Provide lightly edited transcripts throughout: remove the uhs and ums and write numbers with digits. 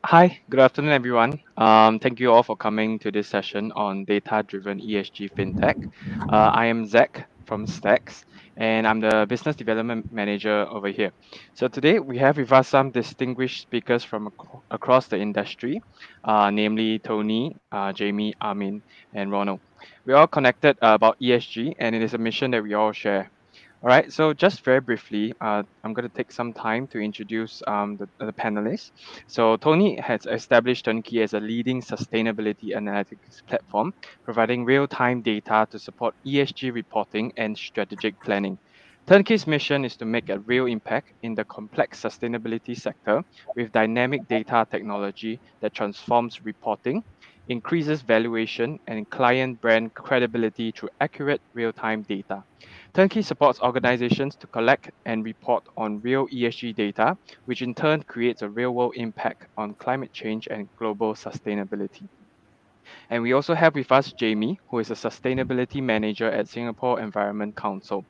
Hi, good afternoon, everyone. Thank you all for coming to this session on data-driven ESG FinTech. I am Zach from STACS, and I'm the Business Development Manager over here. So today we have with us some distinguished speakers from across the industry, namely Tony, Jamie, Armin, and Ronald. We're all connected about ESG, and it is a mission that we all share. All right, so just very briefly, I'm going to take some time to introduce the panelists. So Tony has established Turnkey as a leading sustainability analytics platform, providing real-time data to support ESG reporting and strategic planning. Turnkey's mission is to make a real impact in the complex sustainability sector with dynamic data technology that transforms reporting, increases valuation, and client brand credibility through accurate real-time data. Turnkey supports organizations to collect and report on real ESG data, which in turn creates a real world impact on climate change and global sustainability. And we also have with us Jamie, who is a sustainability manager at Singapore Environment Council.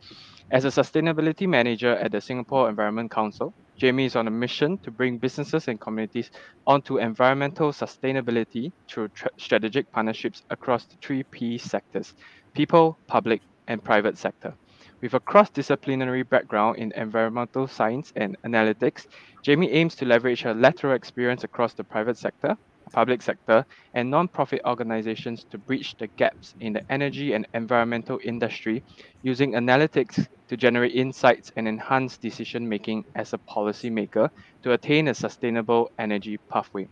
As a sustainability manager at the Singapore Environment Council, Jamie is on a mission to bring businesses and communities onto environmental sustainability through strategic partnerships across the three P sectors: people, public, and private sector. With a cross disciplinary background in environmental science and analytics, Jamie aims to leverage her lateral experience across the private sector, public sector, and non-profit organizations to bridge the gaps in the energy and environmental industry using analytics to generate insights and enhance decision making as a policymaker to attain a sustainable energy pathway.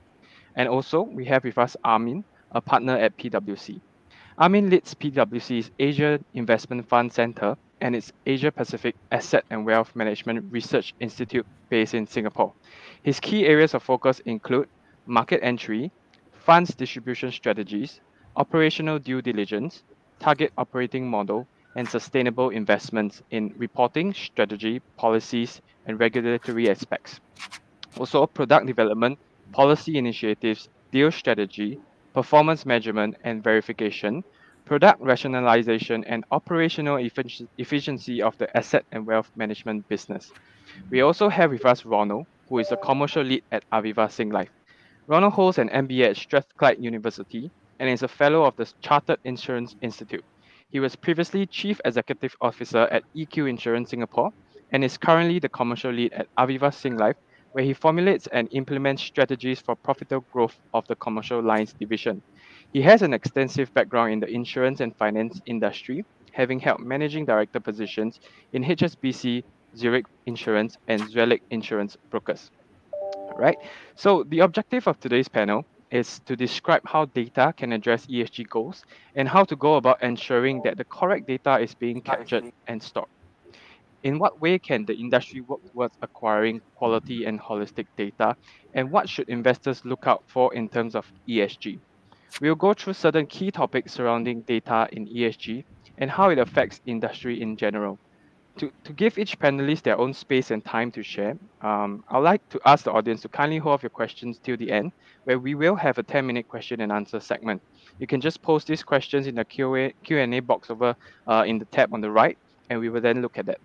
And also, we have with us Armin, a partner at PwC. Armin leads PwC's Asia Investment Fund Center and its Asia Pacific Asset and Wealth Management Research Institute based in Singapore. His key areas of focus include market entry, funds distribution strategies, operational due diligence, target operating model, and sustainable investments in reporting, strategy, policies, and regulatory aspects. Also, product development, policy initiatives, deal strategy, performance measurement and verification, product rationalization, and operational efficiency of the asset and wealth management business. We also have with us Ronald, who is a commercial lead at Aviva Singlife. Ronald holds an MBA at Strathclyde University and is a fellow of the Chartered Insurance Institute. He was previously Chief Executive Officer at EQ Insurance Singapore and is currently the commercial lead at Aviva Singlife, where he formulates and implements strategies for profitable growth of the commercial lines division. He has an extensive background in the insurance and finance industry, having held managing director positions in HSBC, Zurich Insurance, and Zurich Insurance Brokers. Right? So the objective of today's panel is to describe how data can address ESG goals and how to go about ensuring that the correct data is being captured and stored. In what way can the industry work towards acquiring quality and holistic data, and what should investors look out for in terms of ESG? We'll go through certain key topics surrounding data in ESG and how it affects industry in general. To give each panelist their own space and time to share, I'd like to ask the audience to kindly hold off your questions till the end, where we will have a 10-minute question and answer segment. You can just post these questions in the Q&A box over in the tab on the right, and we will then look at that.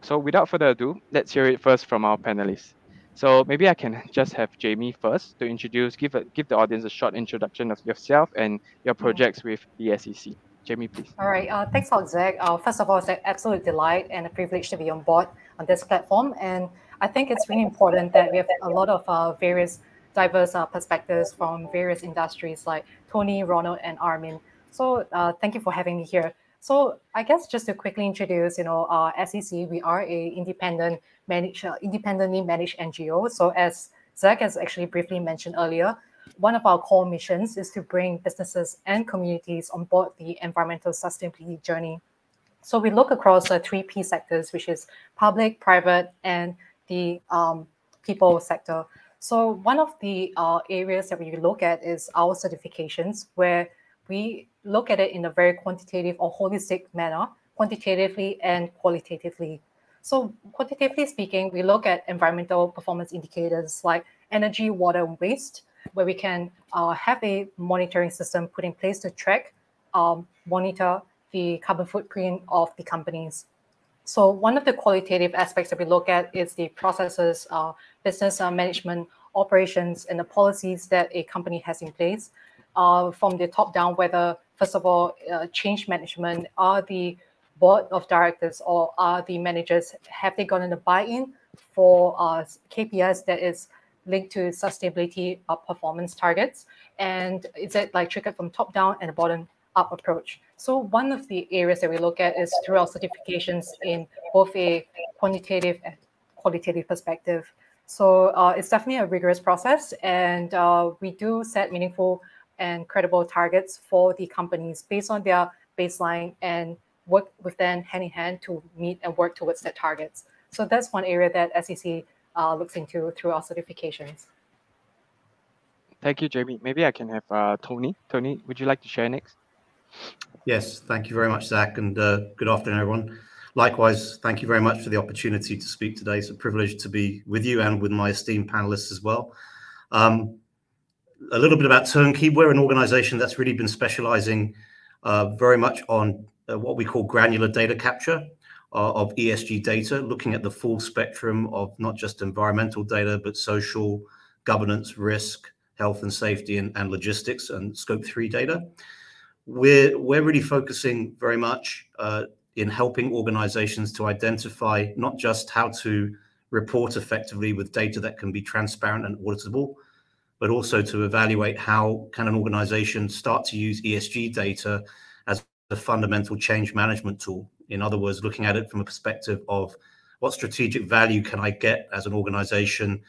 So without further ado, let's hear it first from our panelists. So maybe I can just have Jamie first to give the audience a short introduction of yourself and your projects with the SEC. Jamie, please. All right. Thanks a lot, Zach. First of all, it's an absolute delight and a privilege to be on board on this platform. And I think it's really important that we have a lot of various diverse perspectives from various industries like Tony, Ronald, and Armin. So thank you for having me here. So I guess just to quickly introduce, SEC, we are a independently managed NGO. So as Zach has actually briefly mentioned earlier, one of our core missions is to bring businesses and communities on board the environmental sustainability journey. So we look across the three P sectors, which is public, private, and the people sector. So one of the areas that we look at is our certifications, where we look at it in a very quantitative or holistic manner, quantitatively and qualitatively. So quantitatively speaking, we look at environmental performance indicators like energy, water, and waste, where we can have a monitoring system put in place to track, monitor the carbon footprint of the companies. So one of the qualitative aspects that we look at is the processes, business management operations and the policies that a company has in place from the top down, whether, first of all, change management, are the board of directors or are the managers, have they gotten a buy-in for KPIs that is linked to sustainability performance targets? And is it like triggered from top down and a bottom up approach? So one of the areas that we look at is through our certifications in both a quantitative and qualitative perspective. So it's definitely a rigorous process, and we do set meaningful and credible targets for the companies based on their baseline and work with them hand in hand to meet and work towards their targets. So that's one area that SEC looks into through our certifications. Thank you, Jamie. Maybe I can have Tony. Tony, would you like to share next? Yes, thank you very much, Zach, and good afternoon, everyone. Likewise, thank you very much for the opportunity to speak today. It's a privilege to be with you and with my esteemed panelists as well. A little bit about Turnkey. We're an organization that's really been specializing very much on what we call granular data capture of ESG data, looking at the full spectrum of not just environmental data, but social, governance, risk, health and safety, and logistics and scope 3 data. We're really focusing very much in helping organizations to identify not just how to report effectively with data that can be transparent and auditable, but also to evaluate how can an organization start to use ESG data as a fundamental change management tool. In other words, looking at it from a perspective of what strategic value can I get as an organization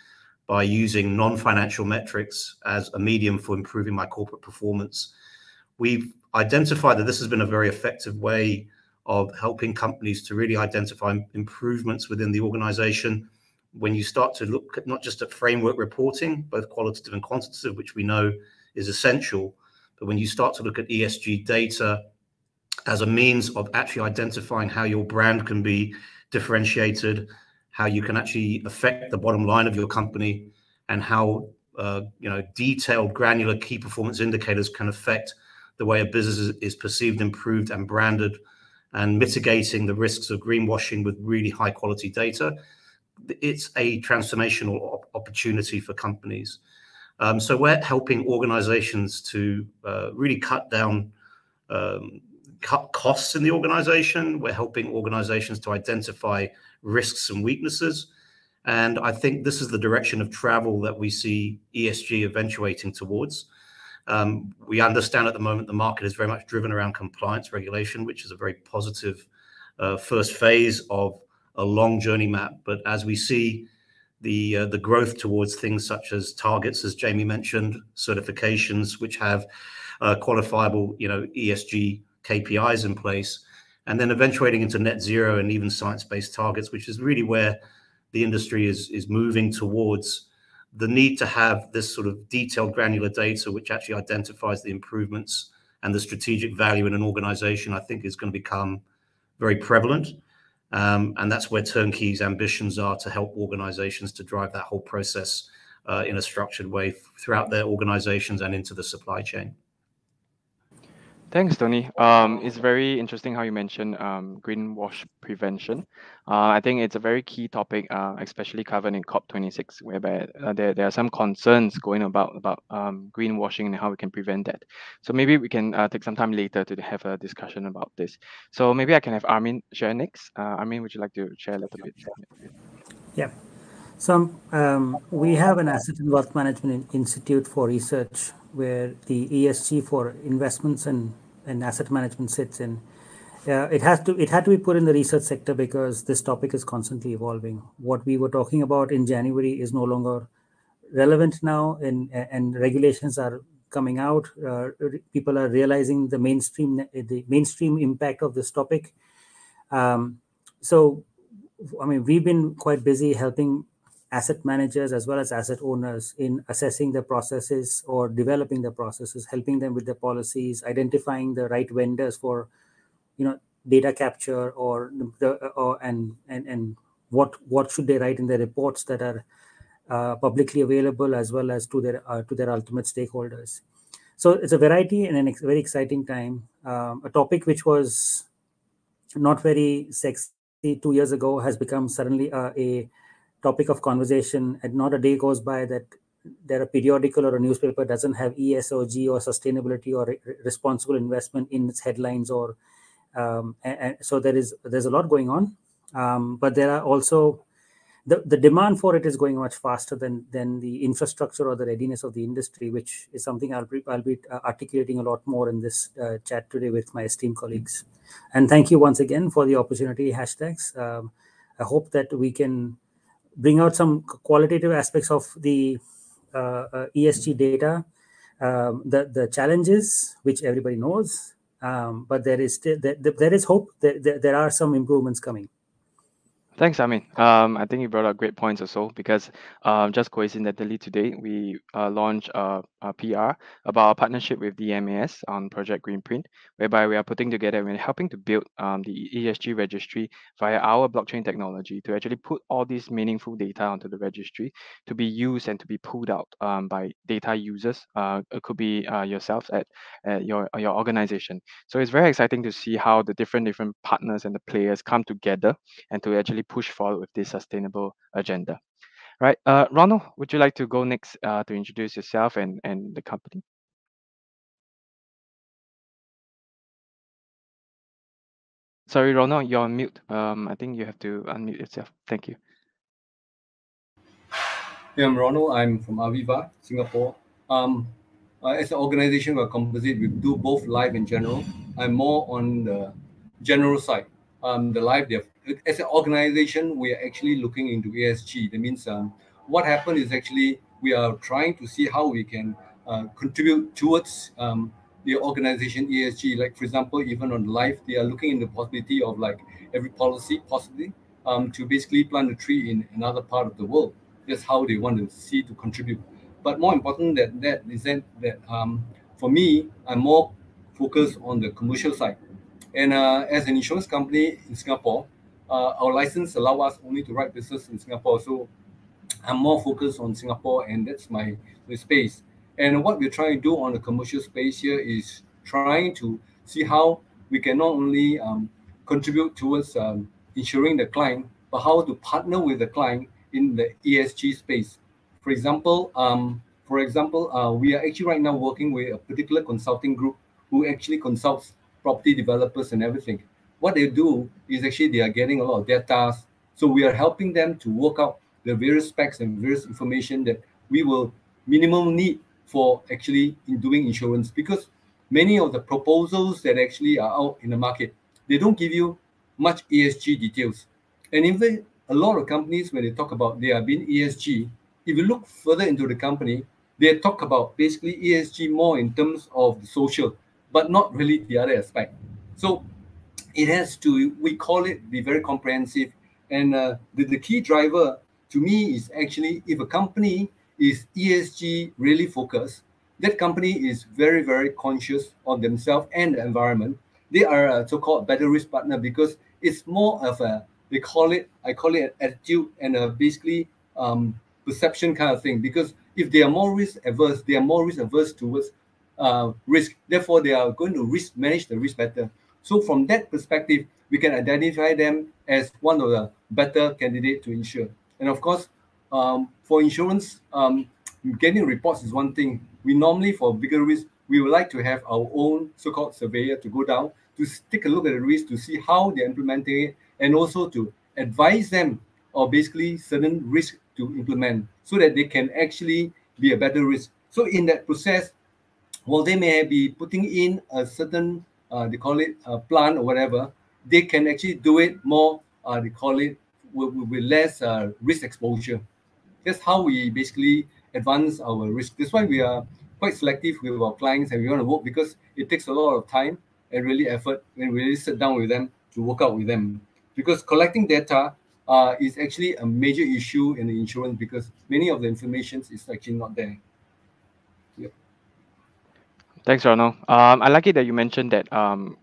by using non-financial metrics as a medium for improving my corporate performance. We've identified that this has been a very effective way of helping companies to really identify improvements within the organization. When you start to look at not just at framework reporting, both qualitative and quantitative, which we know is essential, but when you start to look at ESG data as a means of actually identifying how your brand can be differentiated, how you can actually affect the bottom line of your company, and how detailed, granular key performance indicators can affect the way a business is perceived, improved, and branded, and mitigating the risks of greenwashing with really high quality data. It's a transformational opportunity for companies. So we're helping organizations to really cut costs in the organization. We're helping organizations to identify risks and weaknesses. And I think this is the direction of travel that we see ESG eventuating towards. We understand at the moment the market is very much driven around compliance regulation, which is a very positive first phase of a long journey map. But as we see the growth towards things such as targets, as Jamie mentioned, certifications, which have qualifiable ESG KPIs in place, and then eventuating into net zero and even science-based targets, which is really where the industry is moving towards. The need to have this sort of detailed granular data which actually identifies the improvements and the strategic value in an organization, I think is going to become very prevalent. And that's where Turnkey's ambitions are, to help organizations to drive that whole process in a structured way throughout their organizations and into the supply chain. Thanks, Tony. It's very interesting how you mentioned greenwash prevention. I think it's a very key topic, especially covered in COP26, whereby there are some concerns going about greenwashing and how we can prevent that. So maybe we can take some time later to have a discussion about this. So maybe I can have Armin share next. Armin, would you like to share a little bit? Yeah. So we have an Asset and Wealth Management Institute for research where the ESG for investments and asset management sits in. It had to be put in the research sector because this topic is constantly evolving. What we were talking about in January is no longer relevant now, and regulations are coming out. People are realizing the mainstream impact of this topic. So, I mean, we've been quite busy helping asset managers as well as asset owners in assessing the processes or developing the processes, helping them with the policies, identifying the right vendors for, data capture and what should they write in the reports that are publicly available, as well as to their ultimate stakeholders. So it's a variety and a very exciting time. A topic which was not very sexy 2 years ago has become suddenly a topic of conversation, and not a day goes by that there a periodical or a newspaper doesn't have ESG or sustainability or responsible investment in its headlines, or and so there's a lot going on, but there are also the demand for it is going much faster than the infrastructure or the readiness of the industry, which is something I'll be articulating a lot more in this chat today with my esteemed colleagues. And thank you once again for the opportunity, hashtags. I hope that we can bring out some qualitative aspects of the ESG data, the challenges, which everybody knows, but there is still there is hope. There are some improvements coming. Thanks, Armin. I think you brought up great points also, because just coincidentally today we launched a PR about our partnership with the MAS on Project Greenprint, whereby we are putting together and helping to build the ESG registry via our blockchain technology to actually put all these meaningful data onto the registry to be used and to be pulled out by data users. It could be yourselves at your organization. So it's very exciting to see how the different partners and the players come together and to actually push forward with this sustainable agenda. Right, Ronald, would you like to go next to introduce yourself and the company? Sorry, Ronald, you're on mute. I think you have to unmute yourself. Thank you. Yeah, I'm Ronald. I'm from Aviva, Singapore. As an organization, we're composite. We do both live and general. I'm more on the general side. The live, as an organization, we are actually looking into ESG. That means what happened is actually we are trying to see how we can contribute towards the organization ESG. Like, for example, even on live, they are looking in the possibility of like every policy possibly to basically plant a tree in another part of the world. That's how they want to see to contribute. But more important than that is that for me, I'm more focused on the commercial side. And as an insurance company in Singapore, our license allow us only to write business in Singapore. So I'm more focused on Singapore, and that's my space. And what we're trying to do on the commercial space here is trying to see how we can not only contribute towards ensuring the client, but how to partner with the client in the ESG space. For example, we are actually right now working with a particular consulting group who actually consults property developers and everything. What they do is actually they are getting a lot of data. So we are helping them to work out the various specs and various information that we will minimum need for actually in doing insurance, because many of the proposals that actually are out in the market, they don't give you much ESG details. And even a lot of companies, when they talk about they are being ESG, if you look further into the company, they talk about basically ESG more in terms of the social, but not really the other aspect. So it has to, we call it be very comprehensive. And the key driver to me is actually if a company is ESG really focused, that company is very, very conscious of themselves and the environment. They are a so-called better risk partner, because it's more of a, I call it an attitude and a basically perception kind of thing. Because if they are more risk averse, they are more risk averse towards risk. Therefore, they are going to manage the risk better. So from that perspective, we can identify them as one of the better candidates to insure. And of course, for insurance, getting reports is one thing. We normally, for bigger risk, we would like to have our own so-called surveyor to go down to take a look at the risk, to see how they're implementing it, and also to advise them or basically certain risk to implement so that they can actually be a better risk. So in that process, while they may be putting in a certain, they call it a plan or whatever, they can actually do it more, they call it, with less risk exposure. That's how we basically advance our risk. That's why we are quite selective with our clients and we want to work, because it takes a lot of time and really effort when we really sit down with them to work out with them. Because collecting data is actually a major issue in the insurance, because many of the information is actually not there. Yep. Thanks, Ronald. I like it that you mentioned that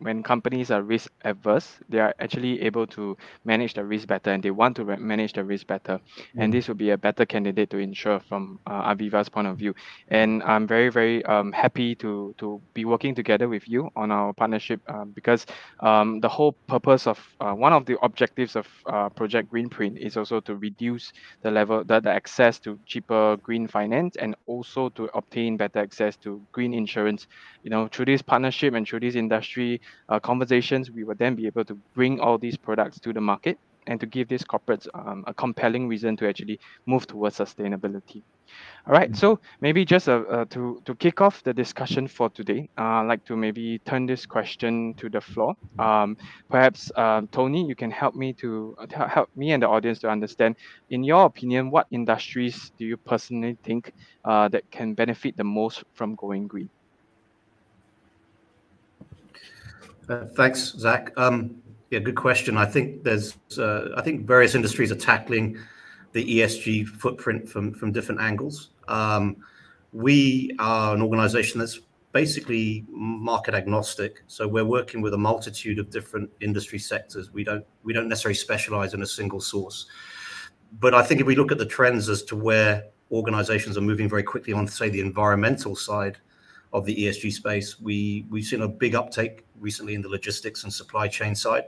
when companies are risk averse, they are actually able to manage the risk better, and they want to manage the risk better. And this would be a better candidate to insure from Aviva's point of view. And I'm very, very happy to be working together with you on our partnership because the whole purpose of one of the objectives of Project Greenprint is also to reduce the access to cheaper green finance, and also to obtain better access to green insurance. Through this partnership and through these industry conversations, we will then be able to bring all these products to the market and to give these corporates a compelling reason to actually move towards sustainability. All right, so maybe just to kick off the discussion for today, I'd like to maybe turn this question to the floor. Perhaps Tony, you can help me help me and the audience to understand, in your opinion, what industries do you personally think that can benefit the most from going green? Thanks, Zach. Yeah, good question. I think various industries are tackling the ESG footprint from different angles. We are an organization that's basically market agnostic, so we're working with a multitude of different industry sectors. We don't necessarily specialize in a single source. But I think if we look at the trends as to where organizations are moving very quickly on, say, the environmental side of the ESG space, we've seen a big uptake recently in the logistics and supply chain side.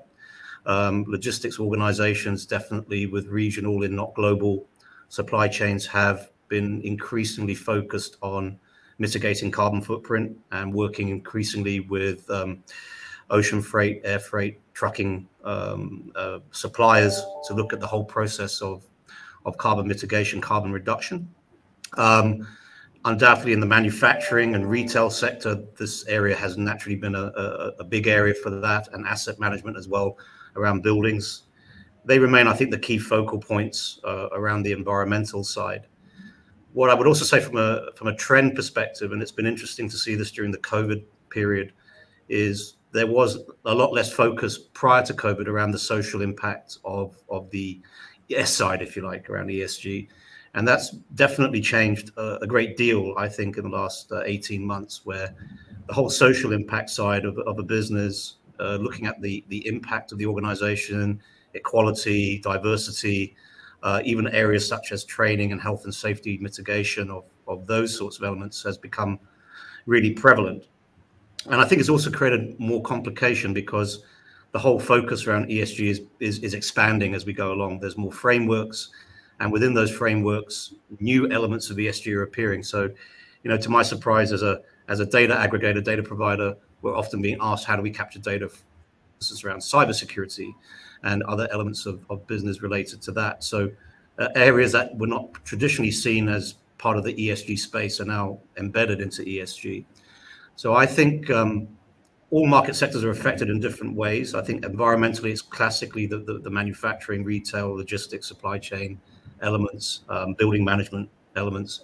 Logistics organizations, definitely with regional and not global supply chains, have been increasingly focused on mitigating carbon footprint and working increasingly with ocean freight, air freight, trucking suppliers to look at the whole process of carbon mitigation, carbon reduction. Undoubtedly, in the manufacturing and retail sector, this area has naturally been a big area for that, and asset management as well around buildings. They remain, I think, the key focal points around the environmental side. What I would also say from a trend perspective, and it's been interesting to see this during the COVID period, is there was a lot less focus prior to COVID around the social impact of the S side, if you like, around ESG. And that's definitely changed a great deal, I think, in the last 18 months, where the whole social impact side of a business, looking at the impact of the organization, equality, diversity, even areas such as training and health and safety mitigation of those sorts of elements, has become really prevalent. And I think it's also created more complication because the whole focus around ESG is expanding as we go along. There's more frameworks, and within those frameworks, new elements of ESG are appearing. So, to my surprise, as a data aggregator, data provider, we're often being asked, how do we capture data? This is around cybersecurity and other elements of business related to that. So areas that were not traditionally seen as part of the ESG space are now embedded into ESG. So I think all market sectors are affected in different ways. I think environmentally, it's classically the manufacturing, retail, logistics, supply chain elements, building management elements.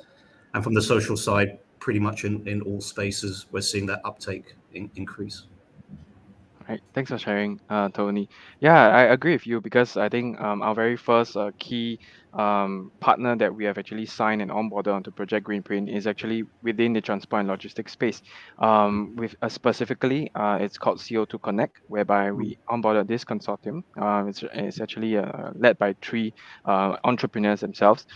And from the social side, pretty much in all spaces, we're seeing that uptake increase. Right. Thanks for sharing, Tony. Yeah, I agree with you, because I think our very first key partner that we have actually signed and onboarded onto Project Greenprint is actually within the transport and logistics space. With specifically, it's called CO2 Connect, whereby we onboarded this consortium. It's actually led by 3 entrepreneurs themselves,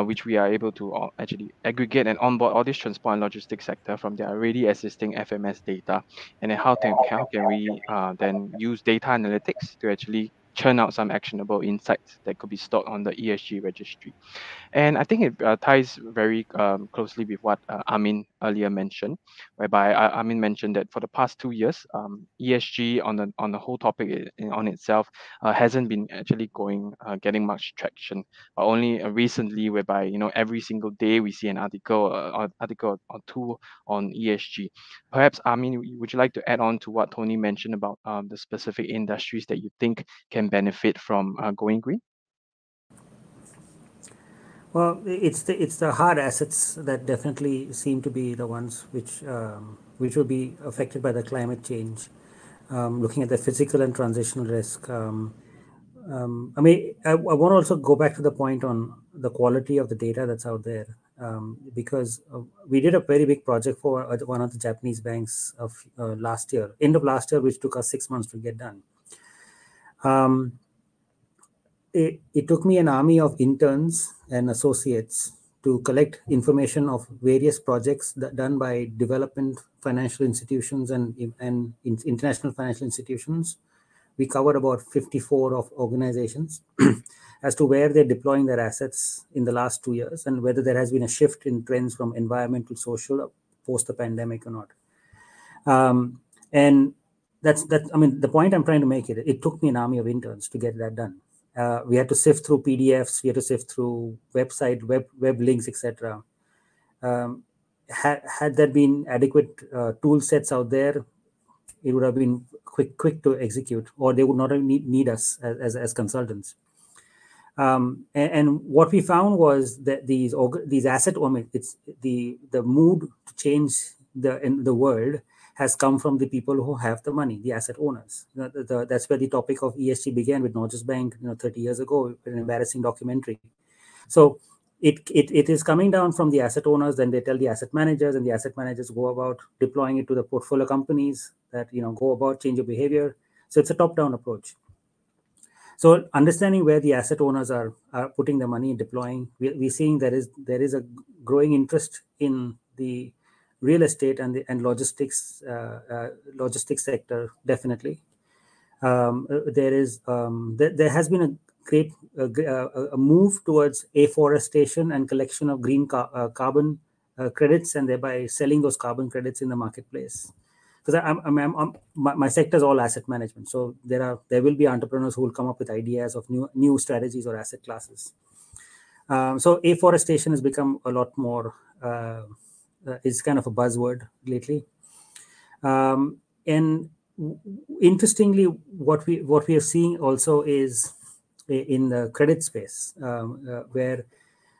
which we are able to actually aggregate and onboard all this transport and logistics sector from their already existing FMS data, and then how can we then use data analytics to actually churn out some actionable insights that could be stored on the ESG registry. And I think it ties very closely with what Armin earlier mentioned, whereby Armin mentioned that for the past 2 years, ESG on the whole topic on itself hasn't been actually getting much traction. But only recently, whereby every single day we see an article or 2 on ESG. Perhaps, Armin, would you like to add on to what Tony mentioned about the specific industries that you think can benefit from going green? Well, it's the hard assets that definitely seem to be the ones which will be affected by the climate change. Looking at the physical and transitional risk, I want to also go back to the point on the quality of the data that's out there. because we did a very big project for one of the Japanese banks of last year, end of last year, which took us 6 months to get done. It took me an army of interns and associates to collect information of various projects done by development financial institutions and international financial institutions. We covered about 54 of organizations as to where they're deploying their assets in the last 2 years and whether there has been a shift in trends from environmental, social, post the pandemic or not. And that's I mean, the point I'm trying to make it took me an army of interns to get that done. We had to sift through PDFs, we had to sift through web links, etc. Had there been adequate tool sets out there, it would have been quick to execute, or they would not have need us as consultants. And what we found was that these asset owners, it's the mood to change the world has come from the people who have the money, the asset owners. That's where the topic of ESG began with Norges Bank, 30 years ago, an embarrassing documentary. So it is coming down from the asset owners, then they tell the asset managers, and the asset managers go about deploying it to the portfolio companies that go about change of behavior. So it's a top-down approach. So understanding where the asset owners are putting the money, deploying, we're seeing there is a growing interest in the real estate and logistics sector, definitely. There has been a great move towards afforestation and collection of green carbon credits, and thereby selling those carbon credits in the marketplace. Because my sector is all asset management, so there will be entrepreneurs who will come up with ideas of new strategies or asset classes. So afforestation has become a lot more. Is kind of a buzzword lately, and interestingly, what we are seeing also is in the credit space, where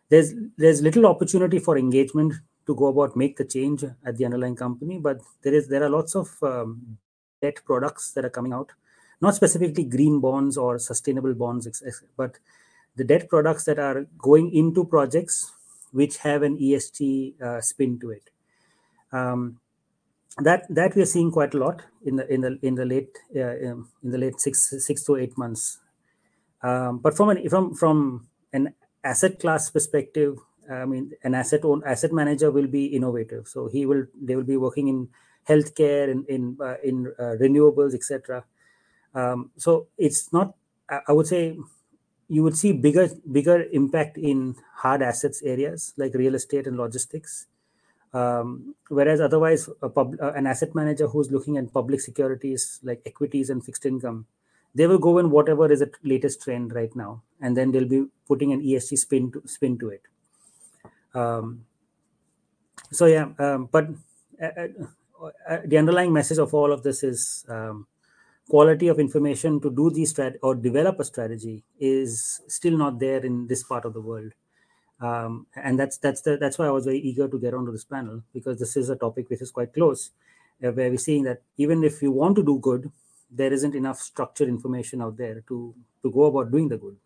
there's little opportunity for engagement to go about make the change at the underlying company, but there are lots of debt products that are coming out, not specifically green bonds or sustainable bonds, but the debt products that are going into projects which have an ESG spin to it. That we are seeing quite a lot in the late 6 to 8 months. But from an asset class perspective, I mean, an asset manager will be innovative. So they will be working in healthcare, in renewables, etc. So it's not. I would say you would see bigger impact in hard assets areas like real estate and logistics. Whereas otherwise, an asset manager who's looking at public securities like equities and fixed income, they will go in whatever is the latest trend right now, and then they'll be putting an ESG spin to it. But the underlying message of all of this is quality of information to do these or develop a strategy is still not there in this part of the world. And that's why I was very eager to get onto this panel, because this is a topic which is quite close, where we're seeing that even if you want to do good, there isn't enough structured information out there to go about doing the good.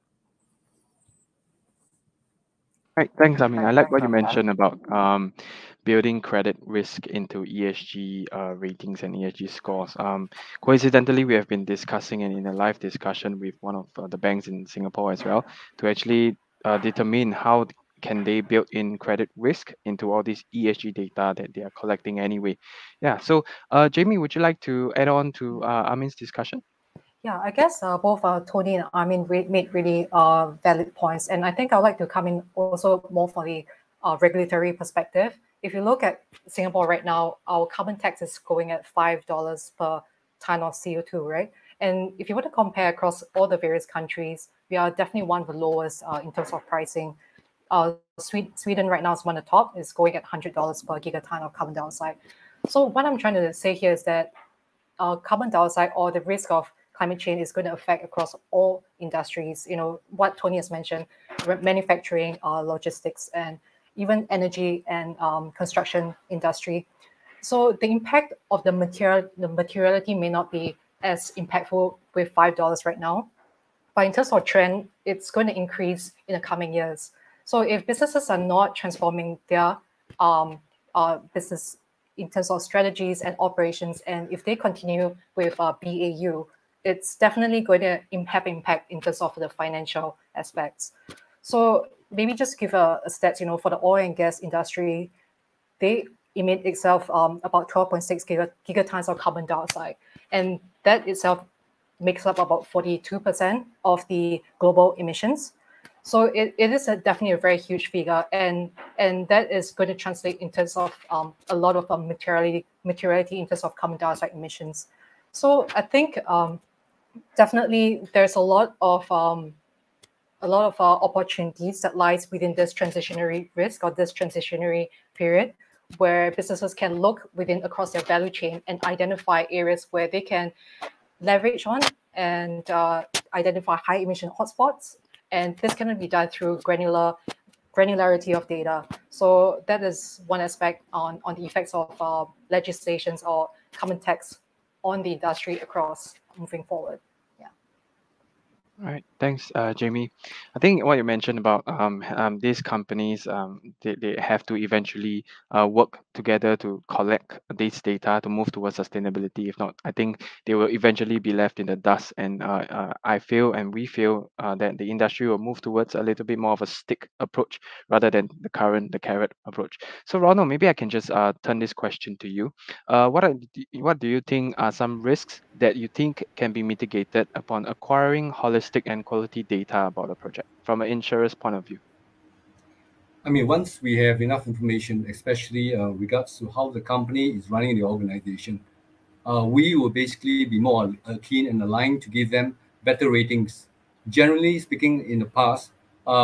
Right, thanks. I mean, I like what you mentioned about building credit risk into ESG ratings and ESG scores. Coincidentally, we have been discussing and in a live discussion with one of the banks in Singapore as well to actually determine how can they build in credit risk into all this ESG data that they are collecting anyway. Yeah. So, Jamie, would you like to add on to Armin's discussion? Yeah, I guess both Tony and Armin made really valid points. And I think I'd like to come in also more for the regulatory perspective. If you look at Singapore right now, our carbon tax is going at $5 per ton of CO2, right? And if you want to compare across all the various countries, we are definitely one of the lowest in terms of pricing. Sweden right now is one of the top, is going at $100 per gigaton of carbon dioxide. So what I'm trying to say here is that carbon dioxide, or the risk of climate change, is going to affect across all industries. What Tony has mentioned, manufacturing, logistics, and even energy and construction industry. So the impact of the materiality may not be as impactful with $5 right now, but in terms of trend, it's going to increase in the coming years. So if businesses are not transforming their business in terms of strategies and operations, and if they continue with BAU, it's definitely going to have impact in terms of the financial aspects. So maybe just give a stats, for the oil and gas industry, they emit itself about 12.6 gigatons of carbon dioxide. And that itself makes up about 42% of the global emissions. So it is definitely a very huge figure, and that is going to translate in terms of a lot of materiality in terms of carbon dioxide emissions. So I think definitely there's a lot of opportunities that lies within this transitionary risk or this transitionary period, where businesses can look across their value chain and identify areas where they can leverage on and identify high emission hotspots. And this can be done through granularity of data. So that is one aspect on the effects of legislations or common tax on the industry across moving forward. All right, thanks, Jamie. I think what you mentioned about these companies, they have to eventually work together to collect this data to move towards sustainability. If not, I think they will eventually be left in the dust. And I feel, and we feel, that the industry will move towards a little bit more of a stick approach rather than the carrot approach. So Ronald, maybe I can just turn this question to you. What do you think are some risks that you think can be mitigated upon acquiring holistic and quality data about a project from an insurer's point of view? I mean, once we have enough information, especially regards to how the company is running the organization, we will basically be more keen and aligned to give them better ratings. Generally speaking, in the past,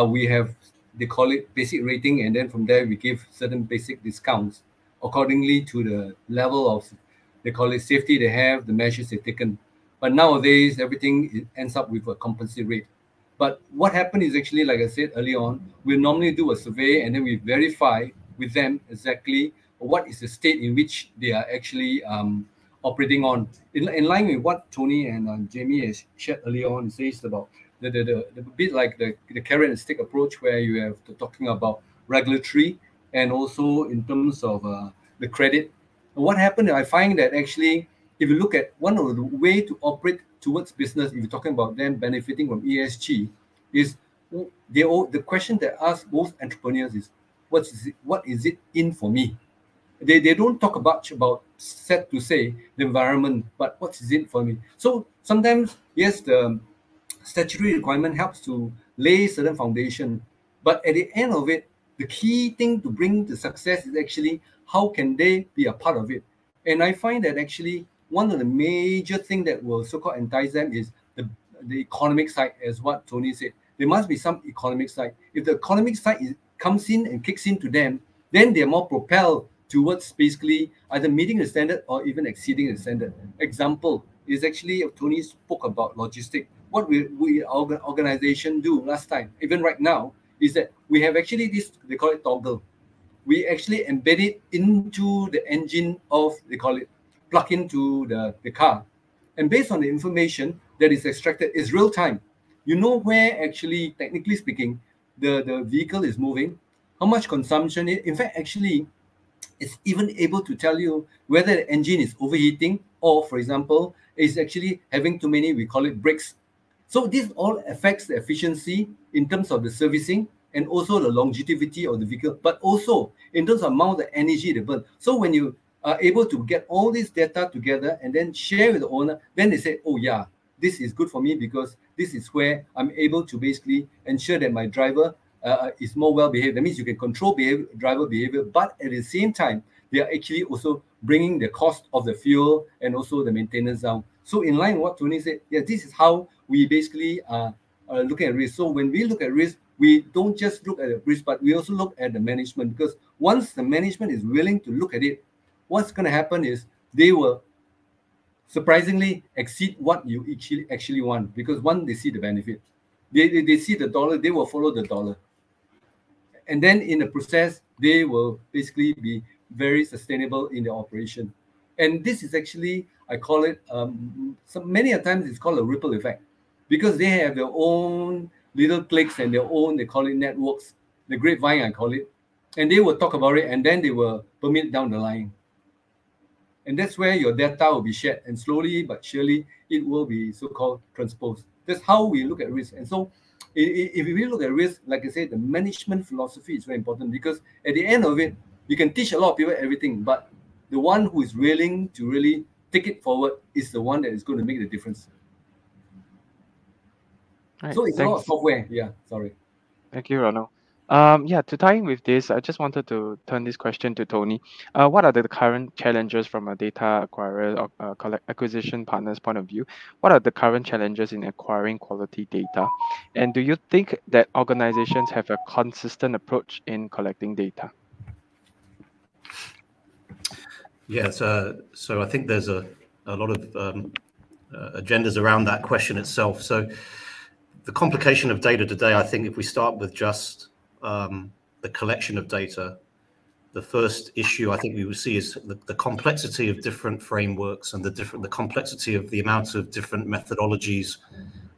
we have, they call it basic rating, and then from there we give certain basic discounts accordingly to the level of, they call it safety they have, the measures they've taken. But nowadays, everything ends up with a composite rate. But what happened is actually, like I said earlier on, we normally do a survey and then we verify with them exactly what is the state in which they are actually operating on. In line with what Tony and Jamie has shared earlier on, it says about the bit like the carrot and stick approach, where you have talking about regulatory and also in terms of the credit. What happened, I find that actually, if you look at one of the way to operate towards business, if you're talking about them benefiting from ESG, is the question that asks most entrepreneurs is, what is it in for me? They don't talk much about, sad to say, the environment, but what is it for me? So sometimes, yes, the statutory requirement helps to lay certain foundation, but at the end of it, the key thing to bring the success is actually how can they be a part of it. And I find that actually one of the major things that will so-called entice them is the economic side, as what Tony said. There must be some economic side. If the economic side comes in and kicks into them, then they're more propelled towards basically either meeting the standard or even exceeding the standard. Example is actually, Tony spoke about logistics. What we our organization do last time, even right now, is that we have actually this, they call it toggle. We actually embed it into the engine of, they call it, plug into the car. And based on the information that is extracted, is real time. You know where actually, technically speaking, the vehicle is moving, how much consumption it, in fact, actually, it's even able to tell you whether the engine is overheating or, for example, is actually having too many, we call it, brakes. So this all affects the efficiency in terms of the servicing and also the longevity of the vehicle, but also in terms of amount of energy they burn. So when you are able to get all this data together and then share with the owner, then they say, oh yeah, this is good for me because this is where I'm able to basically ensure that my driver is more well behaved. That means you can control driver behavior, but at the same time, they are actually also bringing the cost of the fuel and also the maintenance down. So in line with what Tony said, yeah, this is how we basically are looking at risk. So when we look at risk, we don't just look at the risk, but we also look at the management, because once the management is willing to look at it, what's going to happen is they will surprisingly exceed what you actually want, because one, they see the benefit. They see the dollar, they will follow the dollar. And then in the process, they will basically be very sustainable in their operation. And this is actually, I call it, many a times it's called a ripple effect, because they have their own little cliques and their own, they call it networks. the grapevine, I call it, and they will talk about it, and then they will permit down the line. And that's where your data will be shared, and slowly but surely it will be so-called transposed. That's how we look at risk. And so if we look at risk, like I said, the management philosophy is very important, because at the end of it, you can teach a lot of people everything, but the one who is willing to really take it forward is the one that is going to make the difference. Right, so it's a lot of thanks. software. Yeah, sorry. Thank you, Ronald. Yeah, to tie in with this, I just wanted to turn this question to Tony. What are the current challenges from a data acquirer or acquisition partner's point of view? What are the current challenges in acquiring quality data? And do you think that organizations have a consistent approach in collecting data? Yeah, so I think there's a lot of agendas around that question itself. So the complication of data today, I think if we start with just the collection of data, the first issue I think we will see is the complexity of different frameworks and the complexity of the amount of different methodologies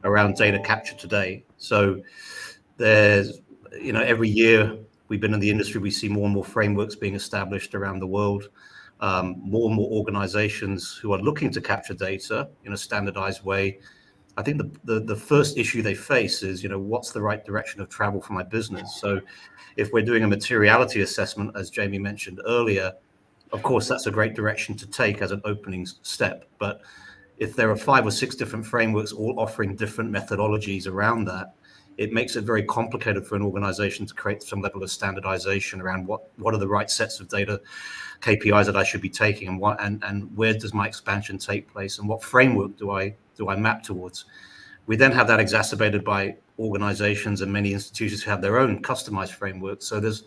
around data capture today. So there's, every year we've been in the industry, we see more and more frameworks being established around the world. More and more organizations who are looking to capture data in a standardized way. I think the first issue they face is, what's the right direction of travel for my business? So if we're doing a materiality assessment, as Jamie mentioned earlier, of course, that's a great direction to take as an opening step. But if there are 5 or 6 different frameworks all offering different methodologies around that, it makes it very complicated for an organization to create some level of standardization around what are the right sets of data KPIs that I should be taking, and where does my expansion take place, and what framework do I map towards. We then have that exacerbated by organizations and many institutions who have their own customized frameworks. So there's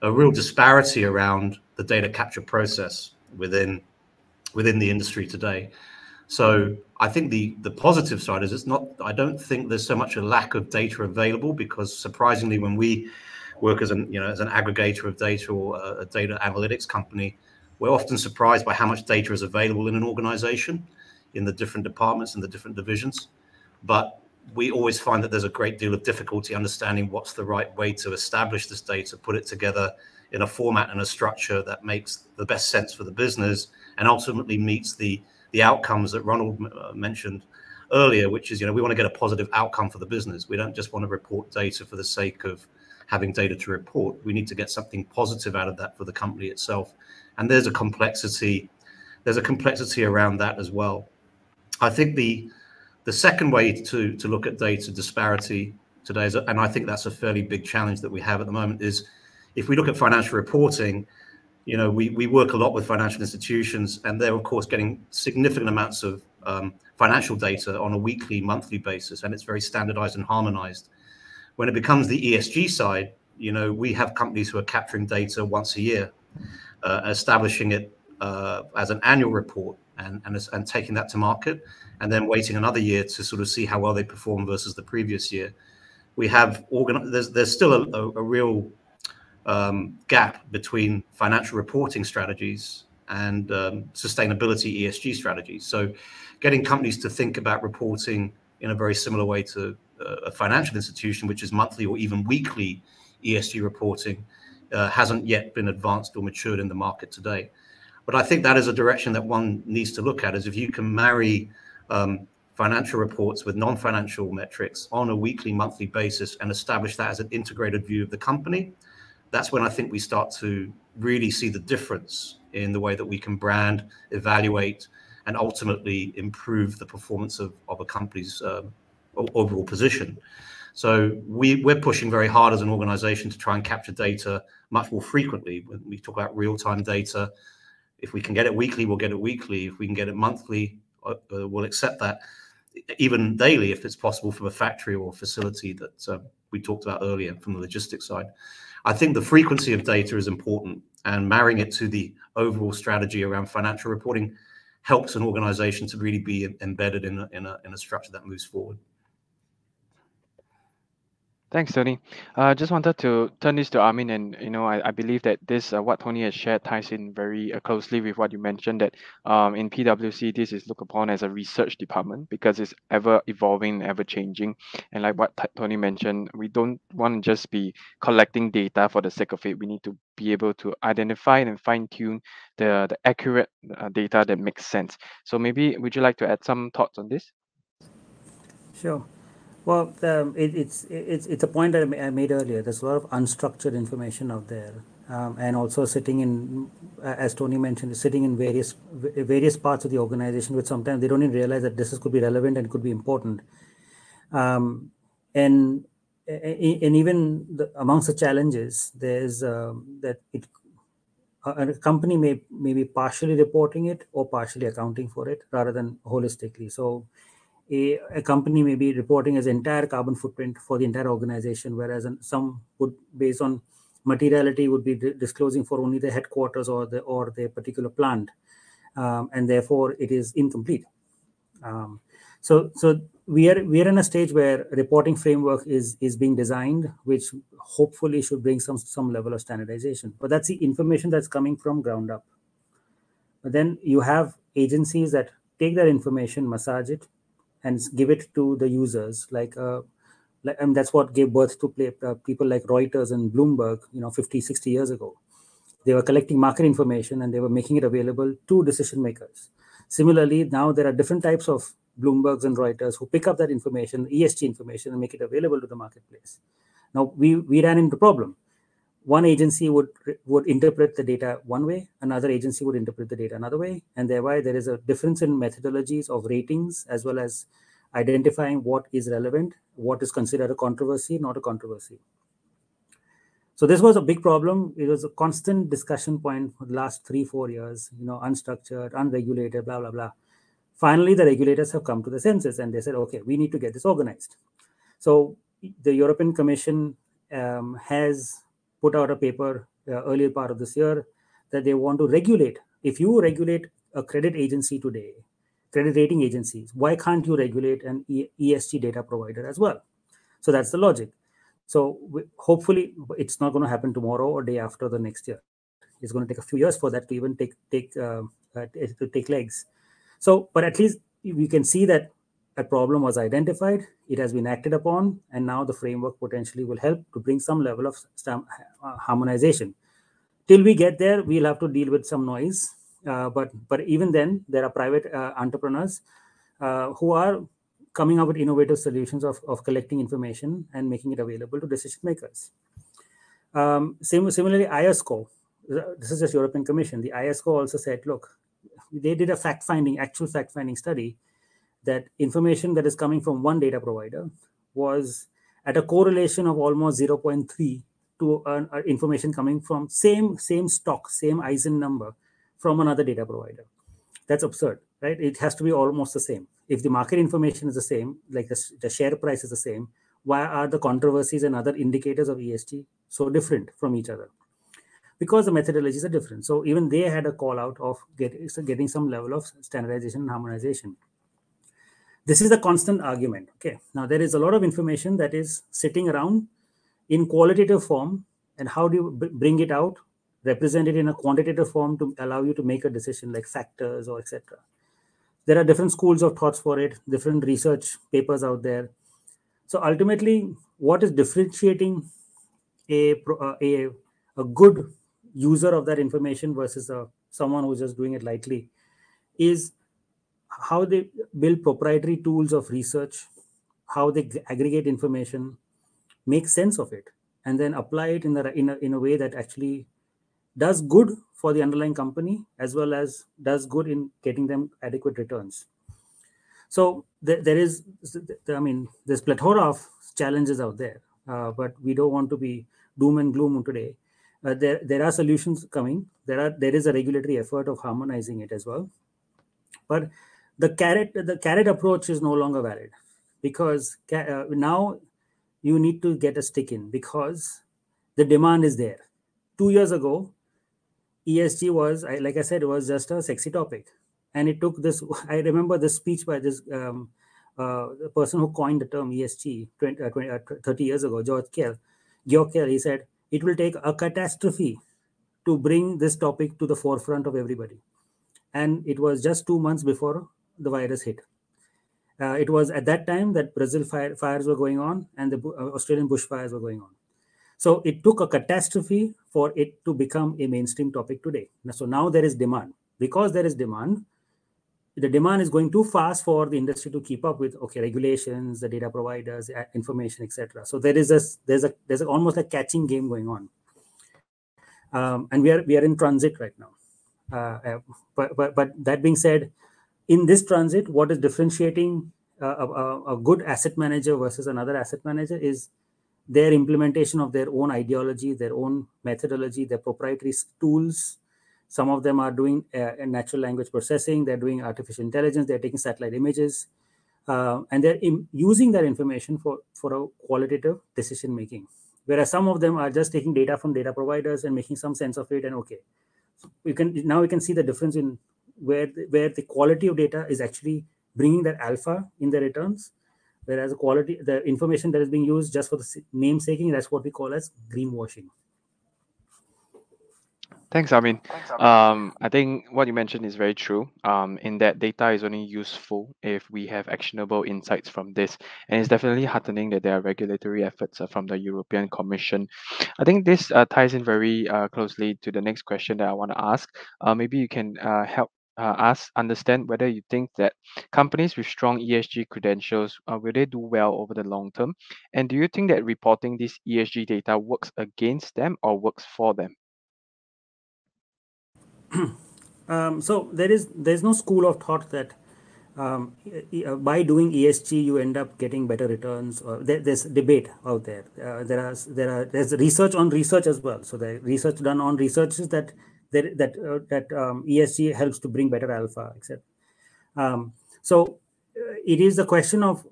a real disparity around the data capture process within the industry today. So I think the positive side is I don't think there's so much a lack of data available, because surprisingly, when we work as an aggregator of data or a data analytics company, we're often surprised by how much data is available in an organization, in the different departments and the different divisions. But we always find that there's a great deal of difficulty understanding what's the right way to establish this data, put it together in a format and a structure that makes the best sense for the business and ultimately meets the outcomes that Ronald mentioned earlier, which is, we want to get a positive outcome for the business. We don't just want to report data for the sake of having data to report. We need to get something positive out of that for the company itself. And there's a complexity around that as well. I think the second way to look at data disparity today is, and I think that's a fairly big challenge that we have at the moment, is if we look at financial reporting, we work a lot with financial institutions, and they're of course getting significant amounts of financial data on a weekly, monthly basis, and it's very standardized and harmonized. When it becomes the ESG side, we have companies who are capturing data once a year, establishing it as an annual report and taking that to market, and then waiting another year to sort of see how well they perform versus the previous year. We have there's still a real gap between financial reporting strategies and sustainability ESG strategies. So getting companies to think about reporting in a very similar way to a financial institution, which is monthly or even weekly ESG reporting, hasn't yet been advanced or matured in the market today. But I think that is a direction that one needs to look at, is if you can marry financial reports with non-financial metrics on a weekly, monthly basis and establish that as an integrated view of the company, that's when I think we start to really see the difference in the way that we can brand, evaluate, and ultimately improve the performance of a company's overall position. So we're pushing very hard as an organization to try and capture data much more frequently. When we talk about real-time data, if we can get it weekly, we'll get it weekly. If we can get it monthly, we'll accept that, even daily if it's possible, from a factory or facility that we talked about earlier from the logistics side. I think the frequency of data is important, and marrying it to the overall strategy around financial reporting helps an organization to really be embedded in a structure that moves forward. Thanks, Tony. Just wanted to turn this to Armin, and I believe that this what Tony has shared ties in very closely with what you mentioned, that in PwC this is looked upon as a research department because it's ever evolving, ever changing, and like what Tony mentioned, we don't want to just be collecting data for the sake of it. We need to be able to identify and fine tune the accurate data that makes sense. So maybe would you like to add some thoughts on this? Sure. Well, it's a point that I made earlier. There's a lot of unstructured information out there, and also sitting in, as Tony mentioned, sitting in various parts of the organization, which sometimes they don't even realize that this could be relevant and could be important. And even amongst the challenges, there's that a company may be partially reporting it or partially accounting for it rather than holistically. So a company may be reporting as entire carbon footprint for the entire organization, whereas some would, based on materiality, would be disclosing for only the headquarters or the particular plant, and therefore it is incomplete. So we are in a stage where reporting framework is being designed, which hopefully should bring some level of standardization. But that's the information that's coming from ground up. But then you have agencies that take that information, massage it, and give it to the users, and that's what gave birth to people like Reuters and Bloomberg, 50, 60 years ago. They were collecting market information and they were making it available to decision makers. Similarly, now there are different types of Bloombergs and Reuters who pick up that information, ESG information, and make it available to the marketplace. Now, we ran into a problem. One agency would interpret the data one way, another agency would interpret the data another way, and thereby there is a difference in methodologies of ratings as well as identifying what is relevant, what is considered a controversy, not a controversy. So this was a big problem. It was a constant discussion point for the last 3-4 years, unstructured, unregulated, blah, blah, blah. Finally, the regulators have come to the senses and they said, okay, we need to get this organized. So the European Commission has put out a paper earlier part of this year that they want to regulate. If you regulate a credit agency today, credit rating agencies, why can't you regulate an ESG data provider as well? So that's the logic. So hopefully it's not going to happen tomorrow or day after the next year. It's going to take a few years for that to even take legs. So, but at least we can see that a problem was identified, it has been acted upon, and now the framework potentially will help to bring some level of harmonization. Till we get there, we'll have to deal with some noise. But even then, there are private entrepreneurs who are coming up with innovative solutions of collecting information and making it available to decision makers. Similarly, ISCO, this is just European Commission. The ISCO also said, look, they did a actual fact-finding study that information that is coming from one data provider was at a correlation of almost 0.3 to information coming from same stock, same ISIN number from another data provider. That's absurd, right? It has to be almost the same. If the market information is the same, like the share price is the same, why are the controversies and other indicators of ESG so different from each other? Because the methodologies are different. So even they had a call out of getting some level of standardization and harmonization. This is the constant argument. Okay, now there is a lot of information that is sitting around in qualitative form, and how do you bring it out, represent it in a quantitative form to allow you to make a decision like factors or etc. There are different schools of thoughts for it, different research papers out there. So ultimately, what is differentiating a good user of that information versus someone who's just doing it lightly is how they build proprietary tools of research, how they aggregate information, make sense of it, and then apply it in a way that actually does good for the underlying company as well as does good in getting them adequate returns. So there's plethora of challenges out there, but we don't want to be doom and gloom today. There are solutions coming. There is a regulatory effort of harmonizing it as well, but the carrot approach is no longer valid, because now you need to get a stick in because the demand is there. 2 years ago, ESG was, it was just a sexy topic, and it took this. I remember this speech by this the person who coined the term ESG 30 years ago, George Kell, he said, it will take a catastrophe to bring this topic to the forefront of everybody. And it was just 2 months before the virus hit. It was at that time that Brazil fires were going on and the Australian bushfires were going on. So it took a catastrophe for it to become a mainstream topic today. So now there is demand. Because there is demand, the demand is going too fast for the industry to keep up with regulations, the data providers, information, etc. So there's almost a catching game going on, and we are in transit right now. But that being said, in this transit, what is differentiating a good asset manager versus another asset manager is their implementation of their own ideology, their own methodology, their proprietary tools. Some of them are doing natural language processing. They're doing artificial intelligence. They're taking satellite images. And they're using that information for a qualitative decision making. Whereas some of them are just taking data from data providers and making some sense of it. And okay, so we can see the difference in where the quality of data is actually bringing that alpha in the returns. Whereas the information that is being used just for the namesaking, that's what we call as greenwashing. Thanks, Armin. I think what you mentioned is very true. In that data is only useful if we have actionable insights from this. And it's definitely heartening that there are regulatory efforts from the European Commission. I think this ties in very closely to the next question that I want to ask. Maybe you can help us understand whether you think that companies with strong ESG credentials, will they do well over the long term? And do you think that reporting this ESG data works against them or works for them? So there's no school of thought that by doing ESG you end up getting better returns. Or there's debate out there. There's research on research as well. So the research done on research is that ESG helps to bring better alpha, etc. So it is a question of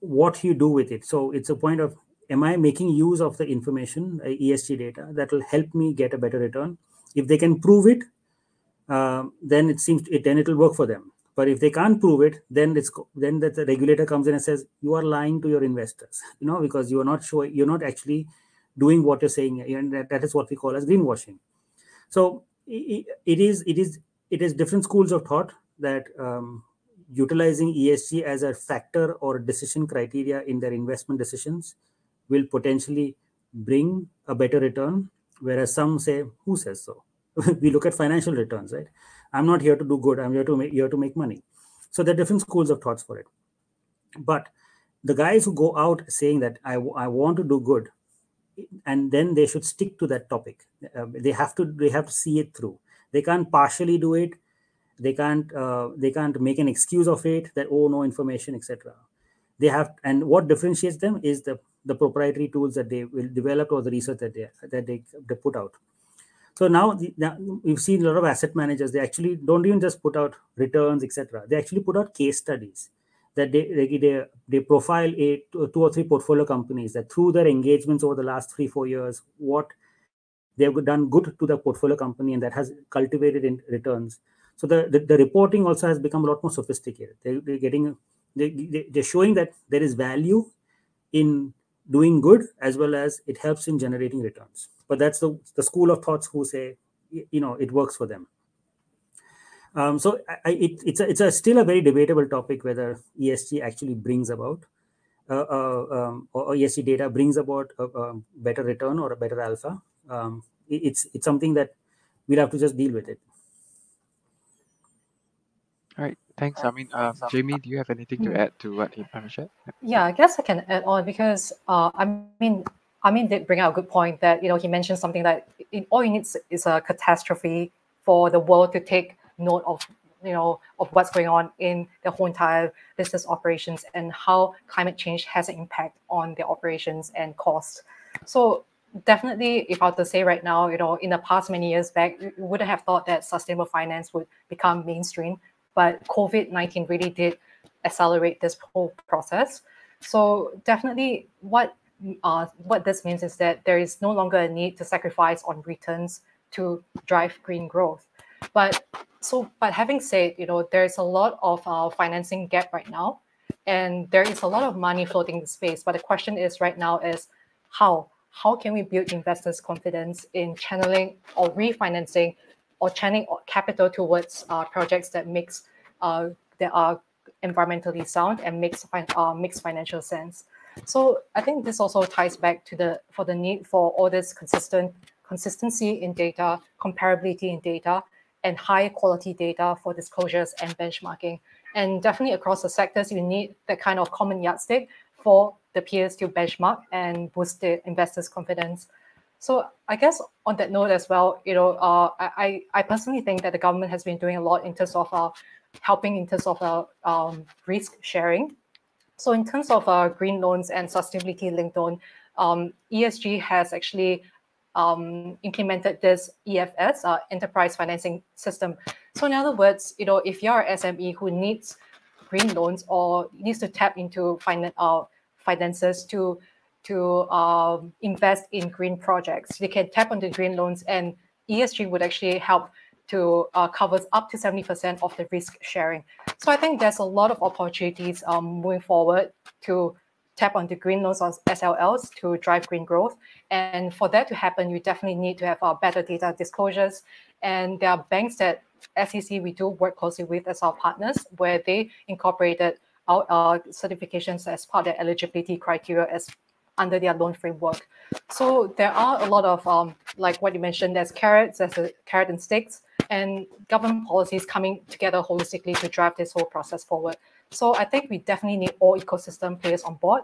what you do with it. So it's a point of, am I making use of the information, ESG data, that will help me get a better return? If they can prove it, then it will work for them. But if they can't prove it, then the regulator comes in and says, you are lying to your investors, because you're not actually doing what you're saying. And that is what we call as greenwashing. So it is different schools of thought that utilizing ESG as a factor or decision criteria in their investment decisions will potentially bring a better return, whereas some say, who says so? We look at financial returns, right? I'm not here to do good. I'm here to make money. So there are different schools of thoughts for it. But the guys who go out saying that I want to do good, and then they should stick to that topic. They have to see it through. They can't partially do it. They can't make an excuse of it that, oh, no information, etc. They have, and what differentiates them is the proprietary tools that they will develop or the research that they put out. So now we've seen a lot of asset managers. They actually don't even just put out returns, etc. They actually put out case studies that they profile 2 or 3 portfolio companies that through their engagements over the last 3-4 years, what they've done good to the portfolio company, and that has cultivated in returns. So the reporting also has become a lot more sophisticated. They're showing that there is value in doing good as well as it helps in generating returns. But that's the school of thoughts who say, it works for them. So it's still a very debatable topic whether ESG actually brings about or ESG data brings about a better return or a better alpha. It's something that we'll have to just deal with it. All right, thanks, Armin. Jamie, do you have anything to add to what Armin shared? Yeah, I guess I can add on because Armin did bring out a good point that he mentioned something that all you need is a catastrophe for the world to take note of of what's going on in the whole entire business operations and how climate change has an impact on their operations and costs. So definitely, if I were to say right now, in the past many years back, you wouldn't have thought that sustainable finance would become mainstream, but COVID-19 really did accelerate this whole process. So definitely what this means is that there is no longer a need to sacrifice on returns to drive green growth. But having said, there's a lot of financing gap right now, And there is a lot of money floating in the space. But the question is right now is how? How can we build investors' confidence in channeling or refinancing or channeling capital towards projects that that are environmentally sound and makes financial sense? So I think this also ties back to the need for all this consistency in data, comparability in data, and high quality data for disclosures and benchmarking. And definitely across the sectors, you need that kind of common yardstick for the peers to benchmark and boost the investors' confidence. So I guess on that note as well, I personally think that the government has been doing a lot in terms of helping in terms of risk sharing. So in terms of green loans and sustainability linked loan, ESG has actually implemented this EFS, enterprise financing system. So in other words, if you're an SME who needs green loans or needs to tap into finances to invest in green projects, they can tap on the green loans, and ESG would actually help to cover up to 70% of the risk sharing. So I think there's a lot of opportunities moving forward to tap on the green loans or SLLs to drive green growth. And for that to happen, you definitely need to have better data disclosures. And there are banks that SEC we do work closely with as our partners, where they incorporated our certifications as part of their eligibility criteria as under their loan framework. So there are a lot of, like what you mentioned, there's a carrot and sticks, and government policies coming together holistically to drive this whole process forward. So I think we definitely need all ecosystem players on board,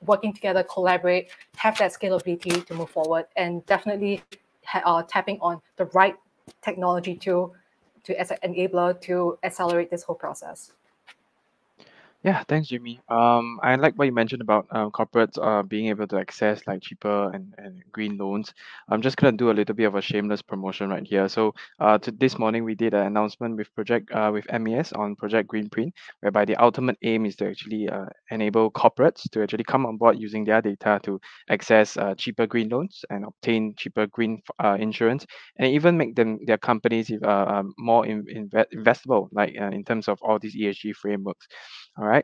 working together, collaborate, have that scalability to move forward, and definitely tapping on the right technology as an enabler to accelerate this whole process. Yeah, thanks, Jimmy. I like what you mentioned about corporates being able to access like cheaper and green loans. I'm just gonna do a little bit of a shameless promotion right here. So this morning we did an announcement with MES on Project Greenprint, whereby the ultimate aim is to actually enable corporates to actually come on board using their data to access cheaper green loans and obtain cheaper green insurance, and even make their companies more investable, like in terms of all these ESG frameworks. All right.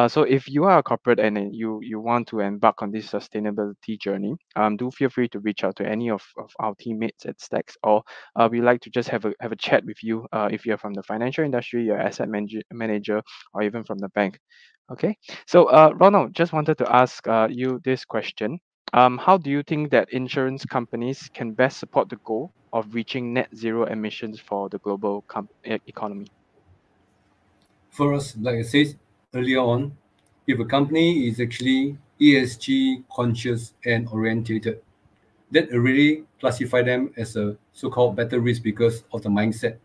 So if you are a corporate and then you want to embark on this sustainability journey, do feel free to reach out to any of our teammates at STACS, or we'd like to just have a chat with you if you're from the financial industry, your asset manager, or even from the bank. Okay. So Ronald, just wanted to ask you this question. How do you think that insurance companies can best support the goal of reaching net zero emissions for the global economy? First, like I said earlier on, if a company is actually ESG conscious and orientated, that already classify them as a so-called better risk because of the mindset.